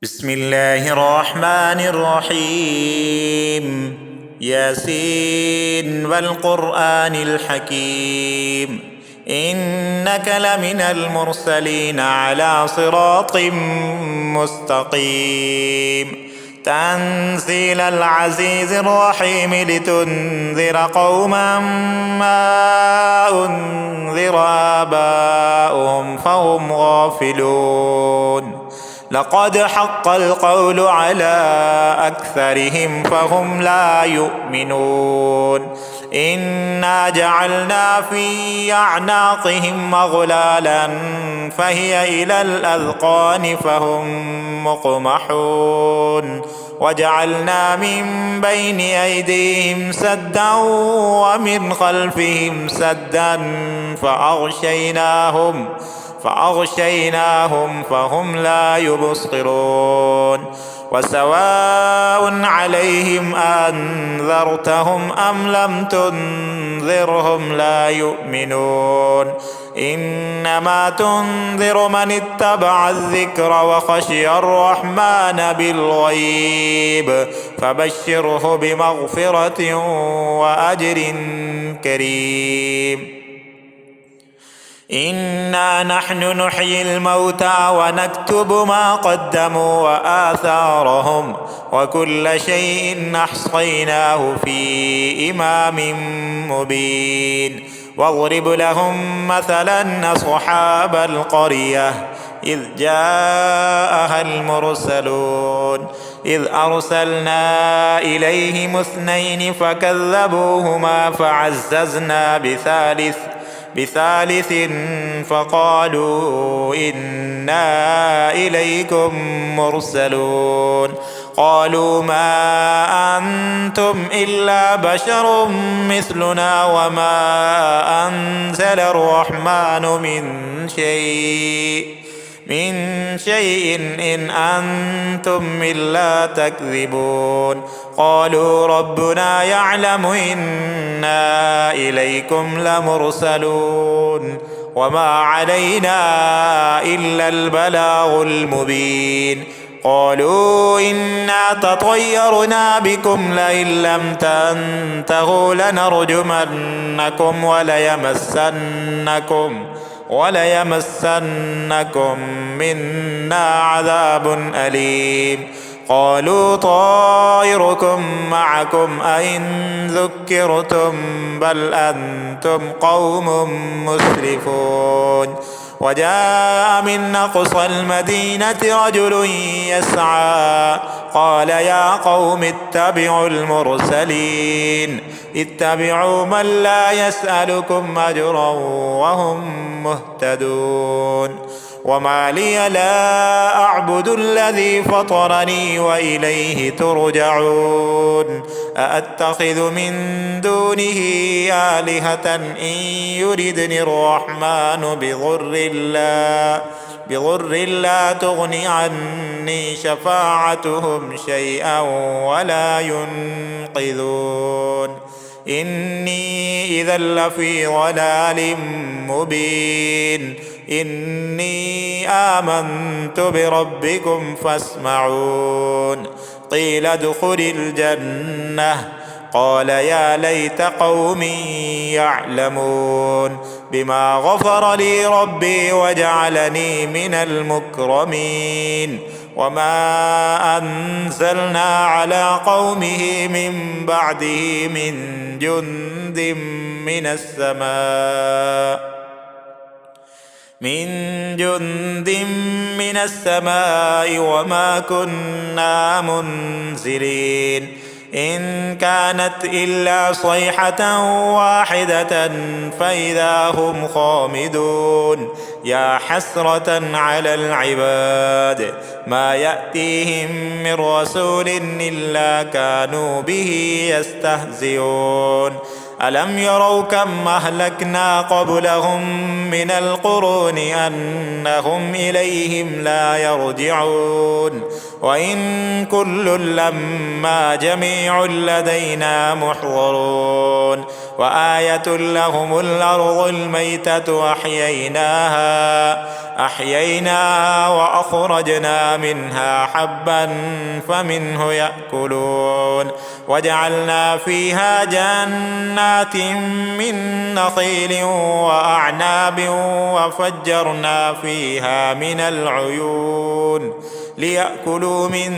بسم الله الرحمن الرحيم. ياسين والقرآن الحكيم، إنك لمن المرسلين على صراط مستقيم. تنزيل العزيز الرحيم لتنذر قوما ما أنذر آباؤهم فهم غافلون. لقد حق القول على أكثرهم فهم لا يؤمنون. إنا جعلنا في أعناقهم أغلالا فهي إلى الأذقان فهم مقمحون. وجعلنا من بين أيديهم سدا ومن خلفهم سدا فأغشيناهم فهم لا يبصرون. وسواء عليهم أنذرتهم أم لم تنذرهم لا يؤمنون. إنما تنذر من اتبع الذكر وخشي الرحمن بالغيب فبشره بمغفرة وأجر كريم. إنا نحن نحيي الموتى ونكتب ما قدموا وآثارهم وكل شيء أحصيناه في إمام مبين. واضرب لهم مثلا أصحاب القرية إذ جاءها المرسلون إذ أرسلنا إليهم 2 فكذبوهما فعززنا بثالث فقالوا إنا إليكم مرسلون. قالوا ما أنتم إلا بشر مثلنا وما أنزل الرحمن من شيء إن أنتم إلا تكذبون. قالوا ربنا يعلم إنا إليكم لمرسلون وما علينا إلا البلاغ المبين. قالوا إنا تطيرنا بكم لئن لم تنتهوا لنرجمنكم وليمسنكم منا عذاب أليم. قالوا طائركم معكم أئن ذكرتم بل أنتم قوم مسرفون. وجاء من أقصى المدينة رجل يسعى قال يا قوم اتبعوا المرسلين اتبعوا من لا يسألكم أجرا وهم مهتدون. وما لي لا أعبد الذي فطرني وإليه ترجعون. أأتخذ من دونه آلهة إن يردني الرحمن بضر لا تغن عني شفاعتهم شيئا ولا ينقذون. إني إذا لفي ضلال مبين. إني آمنت بربكم فاسمعون. قيل ادخل الجنة قال يا ليت قومي يعلمون بما غفر لي ربي وجعلني من المكرمين. وما أنزلنا على قومه من بعده من جند من السماء وما كنا منزلين. إن كانت إلا صيحة واحدة فإذا هم خامدون. يا حسرة على العباد ما يأتيهم من رسول إلا كانوا به يستهزئون. ألم يروا كم أهلكنا قبلهم من القرون أنهم إليهم لا يرجعون. وإن كل لما جميع لدينا محضرون. وآية لهم الأرض الميتة أحييناها أحييناها وأخرجنا منها حبا فمنه يأكلون وجعلنا فيها جنات من نخيل وأعناب وفجرنا فيها من العيون ليأكلوا من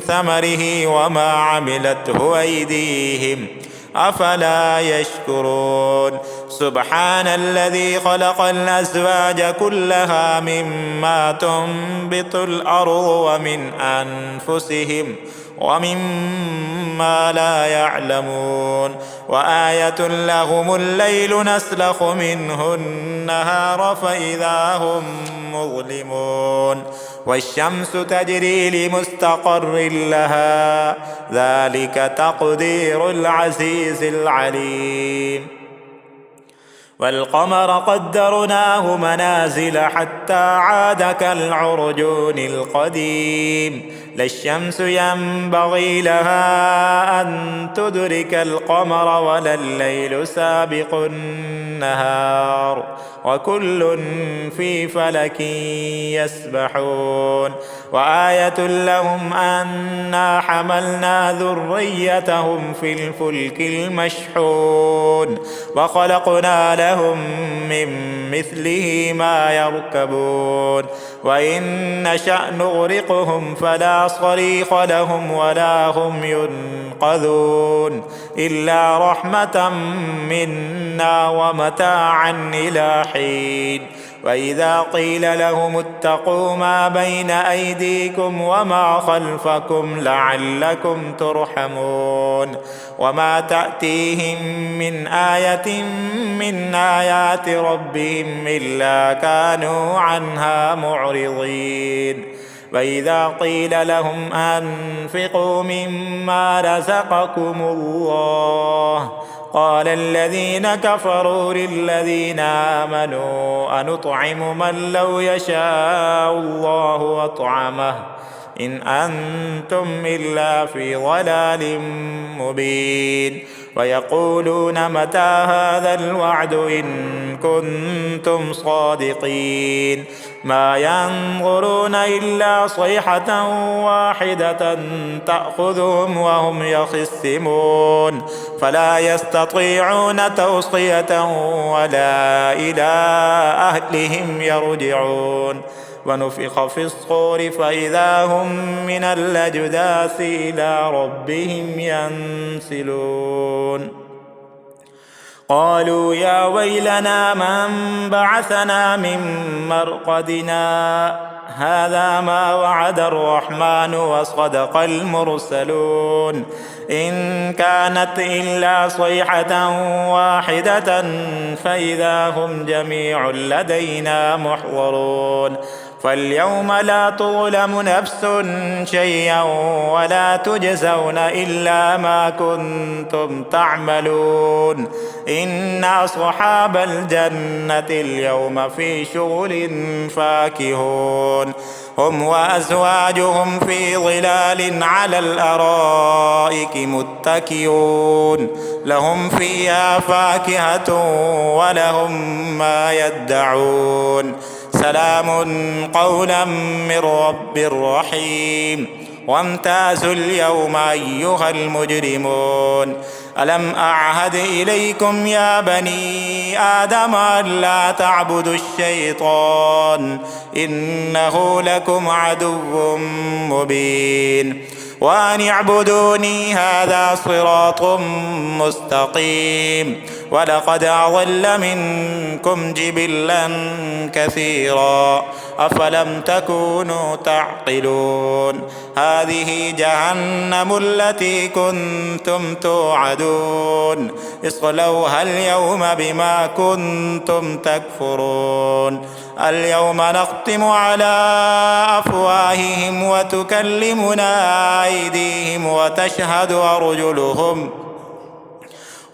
ثمره وما عملته أيديهم أفلا يشكرون سبحان الذي خلق الأزواج كلها مما تنبت الأرض ومن أنفسهم ومما لا يعلمون وآية لهم الليل نسلخ منه النهار فإذا هم مظلمون والشمس تجري لمستقر لها ذلك تقدير العزيز العليم والقمر قدرناه منازل حتى عاد كالعرجون القديم لا الشمس ينبغي لها أن تدرك القمر ولا الليل سابق النهار وكل في فلك يسبحون وآية لهم أنا حملنا ذريتهم في الفلك المشحون وخلقنا لهم من مثله ما يركبون وإن نشأ نغرقهم فلا صريخ لهم ولا هم ينقذون إلا رحمة منا ومتاعا إلى حين وإذا قيل لهم اتقوا ما بين أيديكم وما خلفكم لعلكم ترحمون وما تأتيهم من آية من آيات ربهم إلا كانوا عنها معرضين وإذا قيل لهم أنفقوا مما رزقكم الله قال الذين كفروا للذين آمنوا أنطعم من لو يشاء الله أطعمه إن أنتم إلا في ضلال مبين ويقولون متى هذا الوعد إن كنتم صادقين ما ينظرون إلا صيحة واحدة تأخذهم وهم يخصمون فلا يستطيعون توصية ولا إلى أهلهم يرجعون ونفخ في الصور فإذا هم من الأجداث إلى ربهم ينسلون قالوا يا ويلنا من بعثنا من مرقدنا هذا ما وعد الرحمن وصدق المرسلون إن كانت إلا صيحة واحدة فإذا هم جميع لدينا محضرون فاليوم لا تظلم نفس شيئا ولا تجزون إلا ما كنتم تعملون إن أصحاب الجنة اليوم في شغل فاكهون هم وأزواجهم في ظلال على الأرائك متكئون لهم فيها فاكهة ولهم ما يدعون سلام قولا من رب رحيم وامتازوا اليوم أيها المجرمون ألم أعهد إليكم يا بني آدم ألا تعبدوا الشيطان إنه لكم عدو مبين وأن اعبدوني هذا صراط مستقيم ولقد أضل منكم جبلا كثيرا أفلم تكونوا تعقلون هذه جهنم التي كنتم توعدون اصلوها اليوم بما كنتم تكفرون اليوم نختم على أفواههم وتكلمنا أيديهم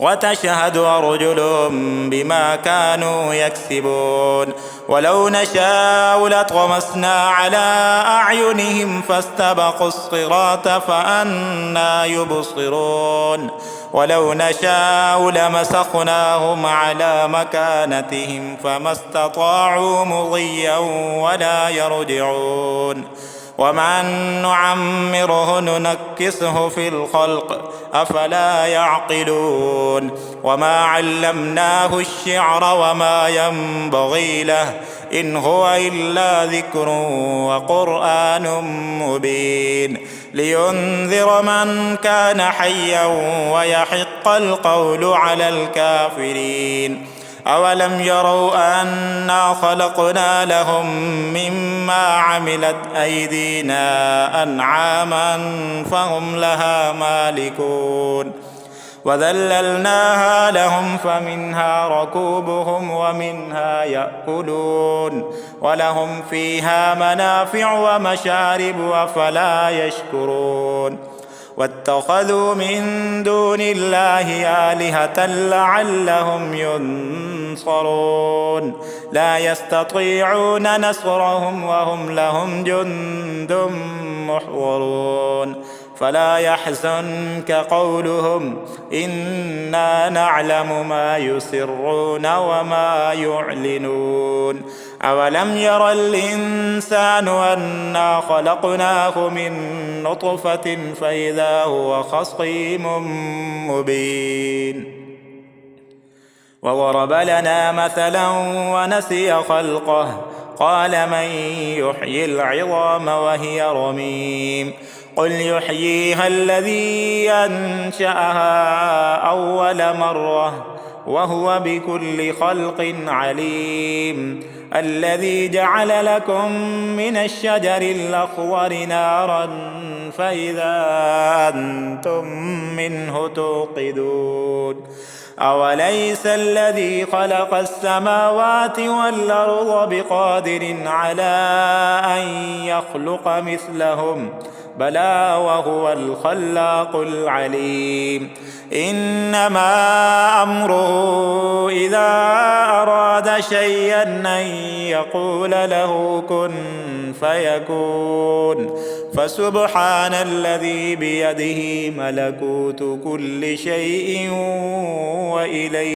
وتشهد أرجلهم بما كانوا يكسبون ولو نشاء لطمسنا على أعينهم فاستبقوا الصراط فأنى يبصرون ولو نشاء لمسخناهم على مكانتهم فما استطاعوا مضيا ولا يرجعون ومن نعمره ننكسه في الخلق أفلا يعقلون وما علمناه الشعر وما ينبغي له إن هو إلا ذكر وقرآن مبين لينذر من كان حيا ويحق القول على الكافرين أولم يروا أنا خلقنا لهم مما عملت أيدينا أنعاما فهم لها مالكون وذللناها لهم فمنها ركوبهم ومنها يأكلون ولهم فيها منافع ومشارب أفلا يشكرون واتخذوا من دون الله آلهة لعلهم ينصرون لا يستطيعون نصرهم وهم لهم جند محضرون فلا يحزنك قولهم إنا نعلم ما يسرون وما يعلنون أولم ير الإنسان أنا خلقناه من نطفة فإذا هو خصيم مبين وضرب لنا مثلا ونسي خلقه قال من يحيي العظام وهي رميم قل يحييها الذي أنشأها أول مرة وهو بكل خلق عليم الذي جعل لكم من الشجر الأخضر نارا فإذا أنتم منه توقدون أوليس الذي خلق السماوات والأرض بقادر على أن يخلق مثلهم بلى وهو الخلاق العليم إنما أمره إذا أراد شيئا أن يقول له كن فيكون فسبحان الذي بيده ملكوت كل شيء وإليه